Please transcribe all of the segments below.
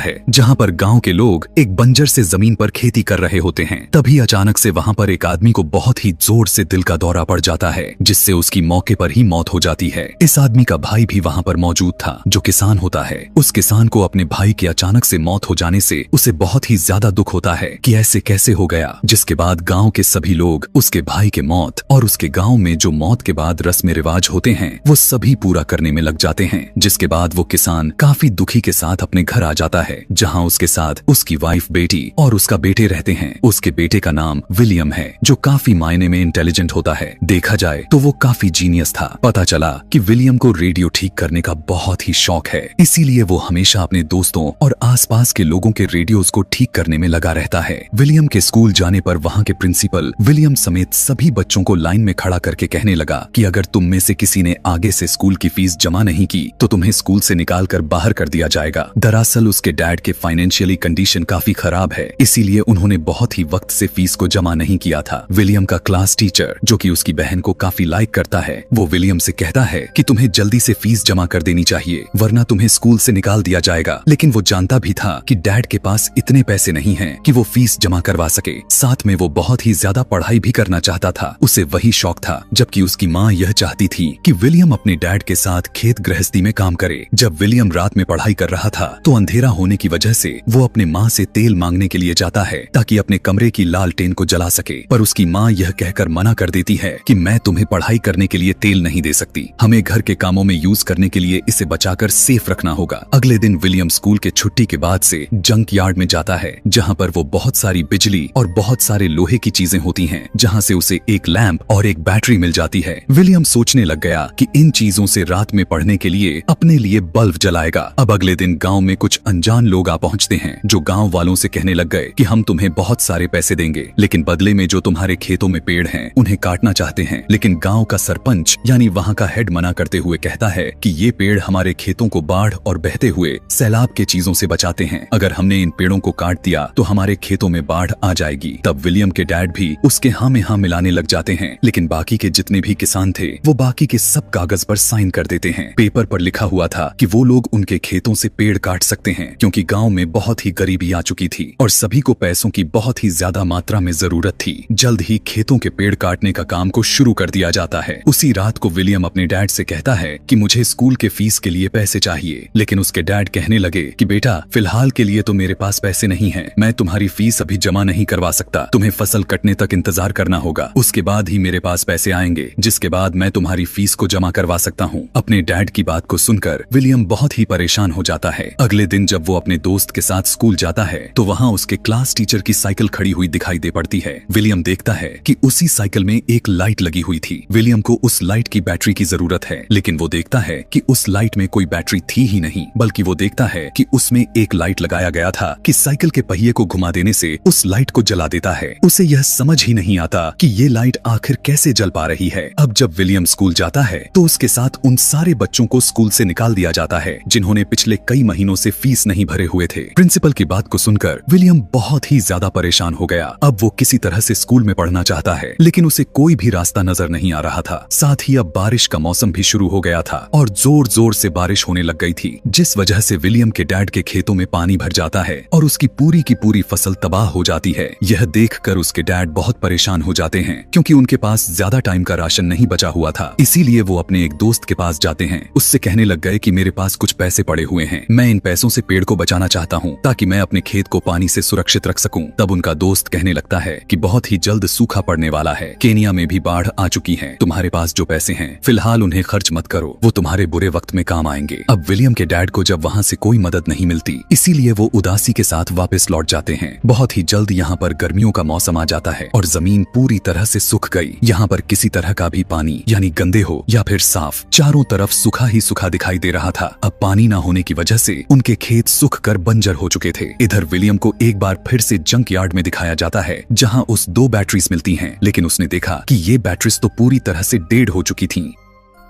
है जहाँ पर गांव के लोग एक बंजर से जमीन पर खेती कर रहे होते हैं। तभी अचानक से वहाँ पर एक आदमी को बहुत ही जोर से दिल का दौरा पड़ जाता है, जिससे उसकी मौके पर ही मौत हो जाती है। इस आदमी का भाई भी वहाँ पर मौजूद था, जो किसान होता है। उस किसान को अपने भाई की अचानक से मौत हो जाने से उसे बहुत ही ज्यादा दुख होता है कि ऐसे कैसे हो गया। जिसके बाद गाँव के सभी लोग उसके भाई के मौत और उसके गाँव में जो मौत के बाद रस्म रिवाज होते हैं वो सभी पूरा करने में लग जाते हैं। जिसके बाद वो किसान काफी दुखी के साथ अपने घर आ जाता है, जहाँ उसके साथ उसकी वाइफ, बेटी और उसका बेटे रहते हैं। उसके बेटे का नाम विलियम है, जो काफी मायने में इंटेलिजेंट होता है। देखा जाए तो वो काफी जीनियस था। पता चला कि विलियम को रेडियो ठीक करने का बहुत ही शौक है, इसीलिए वो हमेशा अपने दोस्तों और आसपास के लोगों के रेडियोज को ठीक करने में लगा रहता है। विलियम के स्कूल जाने पर वहाँ के प्रिंसिपल विलियम समेत सभी बच्चों को लाइन में खड़ा करके कहने लगा कि अगर तुम में से किसी ने आगे से स्कूल की फीस जमा नहीं की तो तुम्हें स्कूल से निकाल कर बाहर कर दिया जाएगा। दरअसल उसके डैड के फाइनेंशियली कंडीशन काफी खराब है, इसीलिए उन्होंने बहुत ही वक्त से फीस को जमा नहीं किया था। विलियम का क्लास टीचर, जो कि उसकी बहन को काफी लाइक करता है, वो विलियम से कहता है कि तुम्हें जल्दी से फीस जमा कर देनी चाहिए, वरना तुम्हें स्कूल से निकाल दिया जाएगा। लेकिन वो जानता भी था कि डैड के पास इतने पैसे नहीं हैं कि वो फीस जमा करवा सके। साथ में वो बहुत ही ज्यादा पढ़ाई भी करना चाहता था, उसे वही शौक था। जबकि उसकी माँ यह चाहती थी कि विलियम अपने डैड के साथ खेत गृहस्थी में काम करे। जब विलियम रात में पढ़ाई कर रहा था तो अंधेरा होने की वजह से वो अपने माँ से तेल मांगने के लिए जाता है ताकि अपने कमरे की लालटेन को जला सके। पर उसकी माँ यह कहकर मना कर देती है कि मैं तुम्हें पढ़ाई करने के लिए तेल नहीं दे सकती, हमें घर के कामों में यूज करने के लिए इसे बचाकर सेफ रखना होगा। अगले दिन विलियम स्कूल के छुट्टी के बाद से जंक यार्ड में जाता है, जहाँ पर वो बहुत सारी बिजली और बहुत सारे लोहे की चीजें होती हैं, जहाँ से उसे एक लैंप और एक बैटरी मिल जाती है। विलियम सोचने लग गया कि इन चीजों से रात में पढ़ने के लिए अपने लिए बल्ब जलाएगा। अब अगले दिन गांव में कुछ अनजान लोग आ पहुंचते हैं, जो गांव वालों से कहने लग गए कि हम तुम्हें बहुत सारे पैसे देंगे, लेकिन बदले में जो तुम्हारे खेतों में पेड़ हैं उन्हें काटना चाहते हैं। लेकिन गांव का सरपंच यानी वहां का हेड मना करते हुए कहता है कि ये पेड़ हमारे खेतों को बाढ़ और बहते हुए सैलाब के चीजों से बचाते हैं, अगर हमने इन पेड़ों को काट दिया तो हमारे खेतों में बाढ़ आ जाएगी। तब विलियम के डैड भी उसके हाँ में हाँ मिलाने लग जाते हैं, लेकिन बाकी के जितने भी किसान थे वो बाकी के सब कागज पर साइन कर देते हैं। पेपर पर लिखा हुआ था कि वो लोग उनके खेतों से पेड़ काट सकते हैं, क्योंकि गांव में बहुत ही गरीबी आ चुकी थी और सभी को पैसों की बहुत ही ज्यादा मात्रा में जरूरत थी। जल्द ही खेतों के पेड़ काटने का काम को शुरू कर दिया जाता है। उसी रात को विलियम अपने डैड से कहता है कि मुझे स्कूल के फीस के लिए पैसे चाहिए, लेकिन उसके डैड कहने लगे कि बेटा फिलहाल के लिए तो मेरे पास पैसे नहीं है, मैं तुम्हारी फीस अभी जमा नहीं करवा सकता, तुम्हें फसल कटने तक इंतजार करना होगा, उसके बाद ही मेरे पास पैसे आएंगे, जिसके बाद मैं तुम्हारी फीस को जमा करवा सकता हूँ। अपने डैड की बात को सुनकर विलियम बहुत ही परेशान हो जाता है। अगले दिन जब वो अपने दोस्त के साथ स्कूल जाता है तो वहाँ उसके क्लास टीचर की साइकिल खड़ी हुई दिखाई दे पड़ती है। विलियम देखता है कि उसी साइकिल में एक लाइट लगी हुई थी। विलियम को उस लाइट की बैटरी की जरूरत है, लेकिन वो देखता है कि उस लाइट में कोई बैटरी थी ही नहीं, बल्कि वो देखता है कि उसमें एक लाइट लगाया गया था कि साइकिल के पहिए को घुमा देने से उस लाइट को जला देता है। उसे यह समझ ही नहीं आता कि ये लाइट आखिर कैसे जल पा रही है। अब जब विलियम स्कूल जाता है तो उसके साथ उन सारे बच्चों को स्कूल से निकाल दिया जाता है जिन्होंने पिछले कई महीनों से फीस नहीं भरे हुए थे। प्रिंसिपल की बात को सुनकर विलियम बहुत ही ज्यादा परेशान हो गया। अब वो किसी तरह से स्कूल में पढ़ना चाहता है, लेकिन उसे कोई भी रास्ता नजर नहीं आ रहा था। साथ ही अब बारिश का मौसम भी शुरू हो गया था और जोर जोर से बारिश होने लग गई थी, जिस वजह से विलियम के डैड के खेतों में पानी भर जाता है और उसकी पूरी की पूरी फसल तबाह हो जाती है। यह देखकर उसके डैड बहुत परेशान हो जाते हैं, क्योंकि उनके पास ज्यादा टाइम का राशन नहीं बचा हुआ था। इसीलिए वो अपने एक दोस्त के पास जाते हैं। उससे कहने लग गए कि मेरे पास कुछ पैसे पड़े हुए हैं, मैं इन पैसों से पेड़ को बचाना चाहता हूँ ताकि मैं अपने खेत को पानी से सुरक्षित रख सकूं। तब उनका दोस्त कहने लगता है कि बहुत ही जल्द सूखा पड़ने वाला है, केनिया में भी बाढ़ आ चुकी है, तुम्हारे पास जो पैसे हैं फिलहाल उन्हें खर्च मत करो, वो तुम्हारे बुरे वक्त में काम आएंगे। अब विलियम के डैड को जब वहाँ से कोई मदद नहीं मिलती, इसीलिए वो उदासी के साथ वापस लौट जाते हैं। बहुत ही जल्द यहाँ पर गर्मियों का मौसम आ जाता है और जमीन पूरी तरह से सूख गई। यहाँ पर किसी तरह का भी पानी यानी गंदे हो या फिर साफ, चारों तरफ सूखा ही सूखा दिखाई दे रहा था। अब पानी ना होने की वजह से उनके खेत सूख कर बंजर हो चुके थे। इधर विलियम को एक बार फिर से जंक यार्ड में दिखाया जाता है, जहाँ उस 2 बैटरीज मिलती हैं, लेकिन उसने देखा कि ये बैटरीज तो पूरी तरह से डेड हो चुकी थीं।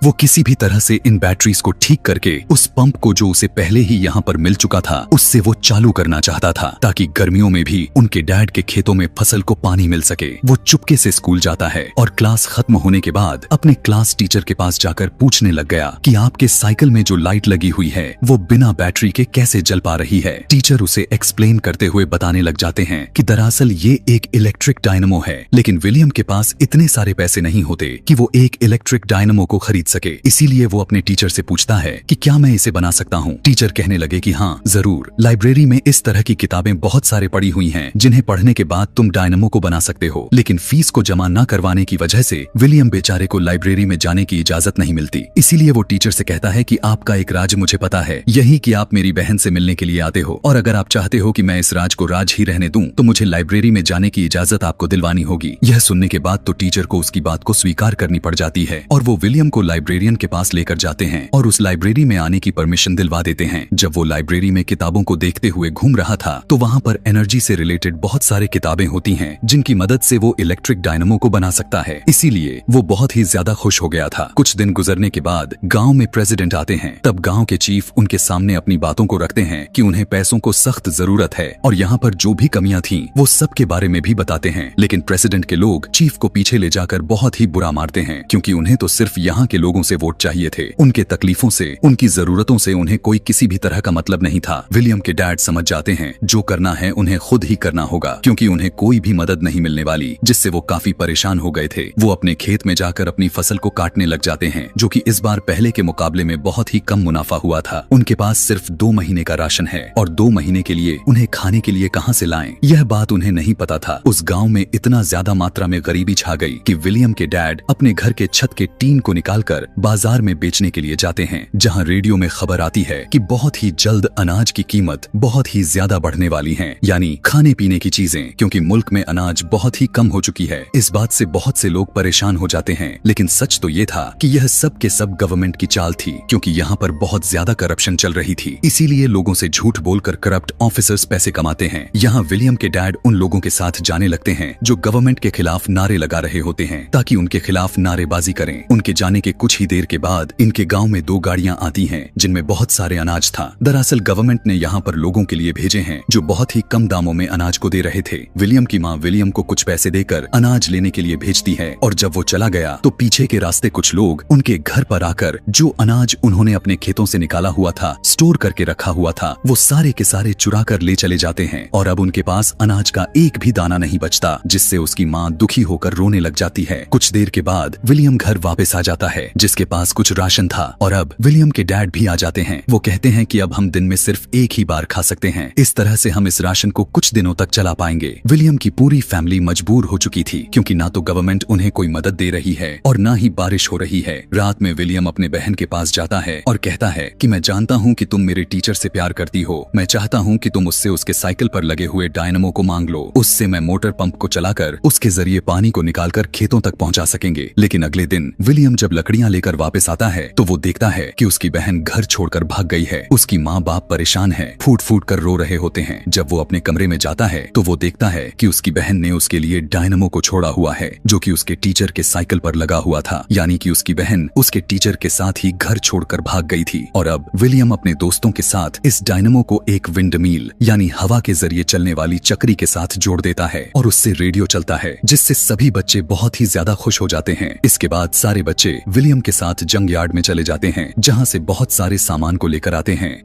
वो किसी भी तरह से इन बैटरीज को ठीक करके उस पंप को जो उसे पहले ही यहाँ पर मिल चुका था उससे वो चालू करना चाहता था, ताकि गर्मियों में भी उनके डैड के खेतों में फसल को पानी मिल सके। वो चुपके से स्कूल जाता है और क्लास खत्म होने के बाद अपने क्लास टीचर के पास जाकर पूछने लग गया कि आपके साइकिल में जो लाइट लगी हुई है वो बिना बैटरी के कैसे जल पा रही है। टीचर उसे एक्सप्लेन करते हुए बताने लग जाते हैं कि दरअसल ये एक इलेक्ट्रिक डायनमो है, लेकिन विलियम के पास इतने सारे पैसे नहीं होते कि वो एक इलेक्ट्रिक डायनमो को खरीद सके। इसीलिए वो अपने टीचर से पूछता है कि क्या मैं इसे बना सकता हूँ। टीचर कहने लगे कि हाँ जरूर, लाइब्रेरी में इस तरह की किताबें बहुत सारे पड़ी हुई हैं जिन्हें पढ़ने के बाद तुम डायनमो को बना सकते हो, लेकिन फीस को जमा न करवाने की वजह से विलियम बेचारे को लाइब्रेरी में जाने की इजाजत नहीं मिलती। इसीलिए वो टीचर से कहता है कि आपका एक राज मुझे पता है, यही कि आप मेरी बहन से मिलने के लिए आते हो, और अगर आप चाहते हो कि मैं इस राज को राज ही रहने दूं तो मुझे लाइब्रेरी में जाने की इजाजत आपको दिलवानी होगी। यह सुनने के बाद तो टीचर को उसकी बात को स्वीकार करनी पड़ जाती है और वो विलियम को लाइब्रेरियन के पास लेकर जाते हैं और उस लाइब्रेरी में आने की परमिशन दिलवा देते हैं। जब वो लाइब्रेरी में किताबों को देखते हुए घूम रहा था तो वहाँ पर एनर्जी से रिलेटेड बहुत सारे किताबें होती हैं जिनकी मदद से वो इलेक्ट्रिक डायनमो को बना सकता है। इसीलिए वो बहुत ही ज्यादा खुश हो गया था। कुछ दिन गुजरने के बाद गाँव में प्रेसिडेंट आते हैं। तब गाँव के चीफ उनके सामने अपनी बातों को रखते हैं कि उन्हें पैसों को सख्त जरूरत है और यहाँ पर जो भी कमियां थीं वो सब के बारे में भी बताते हैं। लेकिन प्रेसिडेंट के लोग चीफ को पीछे ले जाकर बहुत ही बुरा मारते हैं, क्योंकि उन्हें तो सिर्फ यहाँ के लोगों से वोट चाहिए थे। उनके तकलीफों से, उनकी जरूरतों से उन्हें कोई किसी भी तरह का मतलब नहीं था। विलियम के डैड समझ जाते हैं जो करना है उन्हें खुद ही करना होगा, क्योंकि उन्हें कोई भी मदद नहीं मिलने वाली, जिससे वो काफी परेशान हो गए थे। वो अपने खेत में जाकर अपनी फसल को काटने लग जाते हैं, जो कि इस बार पहले के मुकाबले में बहुत ही कम मुनाफा हुआ था। उनके पास सिर्फ 2 महीने का राशन है और 2 महीने के लिए उन्हें खाने के लिए कहां से लाएं, यह बात उन्हें नहीं पता था। उस गांव में इतना ज्यादा मात्रा में गरीबी छा गई कि विलियम के डैड अपने घर के छत के टीन को निकालकर बाजार में बेचने के लिए जाते हैं, जहां रेडियो में खबर आती है कि बहुत ही जल्द अनाज की कीमत बहुत ही ज्यादा बढ़ने वाली है, यानी खाने पीने की चीजें, क्योंकि मुल्क में अनाज बहुत ही कम हो चुकी है। इस बात से बहुत से लोग परेशान हो जाते हैं, लेकिन सच तो ये था कि यह सब के सब गवर्नमेंट की चाल थी, क्योंकि यहाँ पर बहुत ज्यादा करप्शन चल रही थी। इसीलिए लोगों से झूठ बोलकर करप्ट ऑफिसर्स पैसे कमाते हैं। यहाँ विलियम के डैड उन लोगों के साथ जाने लगते हैं जो गवर्नमेंट के खिलाफ नारे लगा रहे होते हैं, ताकि उनके खिलाफ नारेबाजी करें। उनके जाने के कुछ ही देर के बाद इनके गांव में 2 गाड़ियां आती हैं जिनमें बहुत सारे अनाज था। दरअसल गवर्नमेंट ने यहाँ पर लोगों के लिए भेजे हैं जो बहुत ही कम दामों में अनाज को दे रहे थे। विलियम की माँ विलियम को कुछ पैसे देकर अनाज लेने के लिए भेजती है, और जब वो चला गया तो पीछे के रास्ते कुछ लोग उनके घर पर आकर जो अनाज उन्होंने अपने खेतों से निकाला हुआ था, स्टोर करके रखा हुआ था, वो सारे के सारे चुरा कर ले चले जाते हैं और अब उनके पास अनाज का एक भी दाना नहीं बचता, जिससे उसकी माँ दुखी होकर रोने लग जाती है। कुछ देर के बाद विलियम घर वापस आ जाता है जिसके पास कुछ राशन था, और अब विलियम के डैड भी आ जाते हैं। वो कहते हैं कि अब हम दिन में सिर्फ एक ही बार खा सकते हैं, इस तरह से हम इस राशन को कुछ दिनों तक चला पाएंगे। विलियम की पूरी फैमिली मजबूर हो चुकी थी, क्योंकि ना तो गवर्नमेंट उन्हें कोई मदद दे रही है और ना ही बारिश हो रही है। रात में विलियम अपने बहन के पास जाता है और कहता है कि मैं जानता हूँ कि तुम मेरे टीचर से प्यार करती हो, मैं चाहता हूँ कि तुम उससे उसके साइकिल पर लगे हुए डायनमो को मांग लो, उससे मैं मोटर पंप को चलाकर उसके जरिए पानी को निकालकर खेतों तक पहुंचा सकेंगे। लेकिन अगले दिन विलियम जब लकड़ियां लेकर वापस आता है तो वो देखता है कि उसकी बहन घर छोड़कर भाग गई है। उसकी माँ बाप परेशान है, फूट फूट कर रो रहे होते हैं। जब वो अपने कमरे में जाता है तो वो देखता है कि उसकी बहन ने उसके लिए डायनमो को छोड़ा हुआ है, जो कि उसके टीचर के साइकिल पर लगा हुआ था, यानी कि उसकी बहन उसके टीचर के साथ ही घर छोड़कर भाग गई थी। और अब विलियम अपने दोस्तों के साथ इस डायनमो को एक विंडमिल यानी हवा के जरिए चलने वाली चक्री के साथ जोड़ देता है और उससे रेडियो चलता है, जिससे सभी बच्चे बहुत ही ज्यादा खुश हो जाते हैं। इसके बाद सारे बच्चे विलियम के साथ जंग यार्ड में चले जाते हैं, जहां से बहुत सारे सामान को लेकर आते हैं।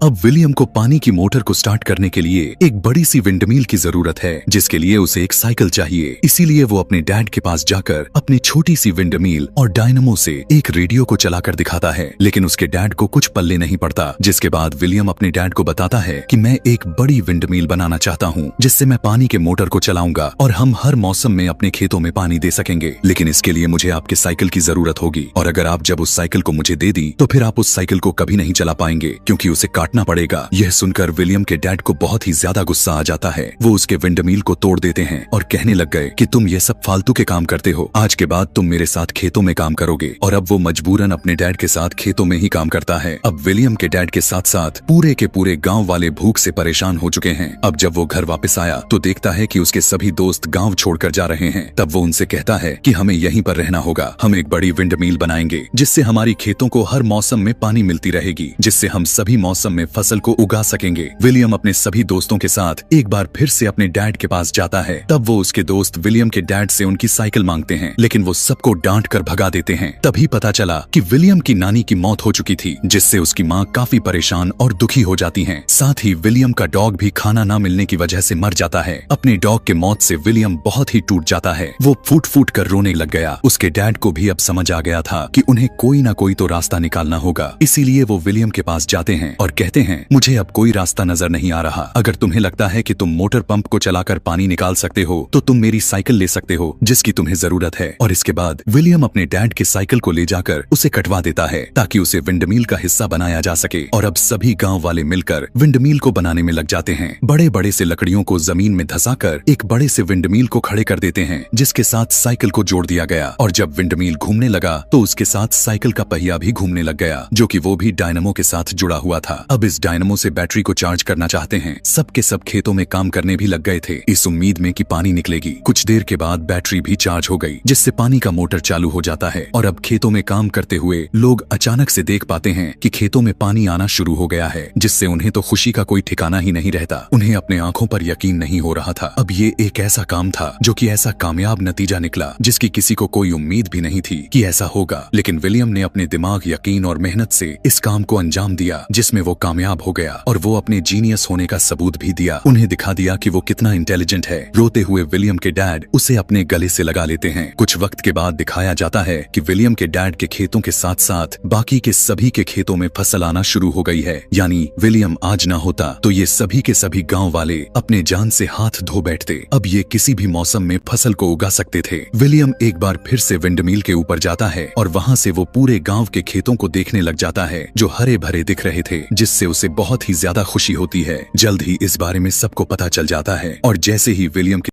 अब विलियम को पानी की मोटर को स्टार्ट करने के लिए एक बड़ी सी विंडमिल की जरूरत है, जिसके लिए उसे एक साइकिल चाहिए। इसीलिए वो अपने डैड के पास जाकर अपनी छोटी सी विंडमिल और डायनमो से एक रेडियो को चलाकर दिखाता है, लेकिन उसके डैड को कुछ पल्ले नहीं पड़ता। जिसके बाद विलियम अपने डैड को बताता है कि मैं एक बड़ी विंडमिल बनाना चाहता हूँ, जिससे मैं पानी के मोटर को चलाऊंगा और हम हर मौसम में अपने खेतों में पानी दे सकेंगे। लेकिन इसके लिए मुझे आपके साइकिल की जरूरत होगी, और अगर आप जब उस साइकिल को मुझे दे दी तो फिर आप उस साइकिल को कभी नहीं चला पाएंगे, क्योंकि उसे काट भटकना पड़ेगा। यह सुनकर विलियम के डैड को बहुत ही ज्यादा गुस्सा आ जाता है। वो उसके विंडमिल को तोड़ देते हैं और कहने लग गए कि तुम ये सब फालतू के काम करते हो, आज के बाद तुम मेरे साथ खेतों में काम करोगे। और अब वो मजबूरन अपने डैड के साथ खेतों में ही काम करता है। अब विलियम के डैड के साथ साथ पूरे के पूरे गांव वाले भूख से परेशान हो चुके हैं। अब जब वो घर वापस आया तो देखता है कि उसके सभी दोस्त गांव छोड़कर जा रहे हैं। तब वो उनसे कहता है कि हमें यहीं पर रहना होगा, हम एक बड़ी विंडमिल बनाएंगे जिससे हमारी खेतों को हर मौसम में पानी मिलती रहेगी, जिससे हम सभी मौसम में फसल को उगा सकेंगे। विलियम अपने सभी दोस्तों के साथ एक बार फिर से अपने डैड के पास जाता है। तब वो उसके दोस्त विलियम के डैड से उनकी साइकिल मांगते हैं, लेकिन वो सबको डांट कर भगा देते हैं। तभी पता चला कि विलियम की नानी की मौत हो चुकी थी, जिससे उसकी माँ काफी परेशान और दुखी हो जाती हैं। साथ ही विलियम का डॉग भी खाना न मिलने की वजह से मर जाता है। अपने डॉग के मौत से विलियम बहुत ही टूट जाता है। वो फूट फूट कर रोने लग गया। उसके डैड को भी अब समझ आ गया था कि उन्हें कोई ना कोई तो रास्ता निकालना होगा। इसीलिए वो विलियम के पास जाते हैं और कहते हैं, मुझे अब कोई रास्ता नजर नहीं आ रहा। अगर तुम्हें लगता है कि तुम मोटर पंप को चलाकर पानी निकाल सकते हो तो तुम मेरी साइकिल ले सकते हो जिसकी तुम्हें जरूरत है। और इसके बाद विलियम अपने डैड की साइकिल को ले जाकर उसे कटवा देता है ताकि उसे विंडमिल का हिस्सा बनाया जा सके। और अब सभी गांव वाले मिलकर विंडमिल को बनाने में लग जाते हैं। बड़े बड़े से लकड़ियों को जमीन में धंसाकर एक बड़े से विंडमिल को खड़े कर देते हैं, जिसके साथ साइकिल को जोड़ दिया गया। और जब विंडमिल घूमने लगा तो उसके साथ साइकिल का पहिया भी घूमने लग गया, जो कि वो भी डायनामो के साथ जुड़ा हुआ था। अब इस डायनामो से बैटरी को चार्ज करना चाहते हैं। सबके सब खेतों में काम करने भी लग गए थे, इस उम्मीद में कि पानी निकलेगी। कुछ देर के बाद बैटरी भी चार्ज हो गई, जिससे पानी का मोटर चालू हो जाता है। और अब खेतों में काम करते हुए लोग अचानक से देख पाते हैं कि खेतों में पानी आना शुरू हो गया है, जिससे उन्हें तो खुशी का कोई ठिकाना ही नहीं रहता। उन्हें अपने आंखों पर यकीन नहीं हो रहा था। अब ये एक ऐसा काम था जो कि ऐसा कामयाब नतीजा निकला जिसकी किसी को कोई उम्मीद भी नहीं थी कि ऐसा होगा। लेकिन विलियम ने अपने दिमाग, यकीन और मेहनत से इस काम को अंजाम दिया, जिसमें वो कामयाब हो गया। और वो अपने जीनियस होने का सबूत भी दिया। उन्हें दिखा दिया कि वो कितना इंटेलिजेंट है। रोते हुए विलियम के डैड उसे अपने गले से लगा लेते हैं। कुछ वक्त के बाद दिखाया जाता है कि विलियम के डैड के खेतों के साथ साथ बाकी के सभी के खेतों में फसल आना शुरू हो गई है। यानी विलियम आज ना होता तो ये सभी के सभी गांव वाले अपने जान से हाथ धो बैठते। अब ये किसी भी मौसम में फसल को उगा सकते थे। विलियम एक बार फिर से विंडमिल के ऊपर जाता है और वहाँ से वो पूरे गांव के खेतों को देखने लग जाता है, जो हरे भरे दिख रहे थे, जिससे उसे बहुत ही ज्यादा खुशी होती है। जल्द ही इस बारे में सबको पता चल जाता है और जैसे ही विलियम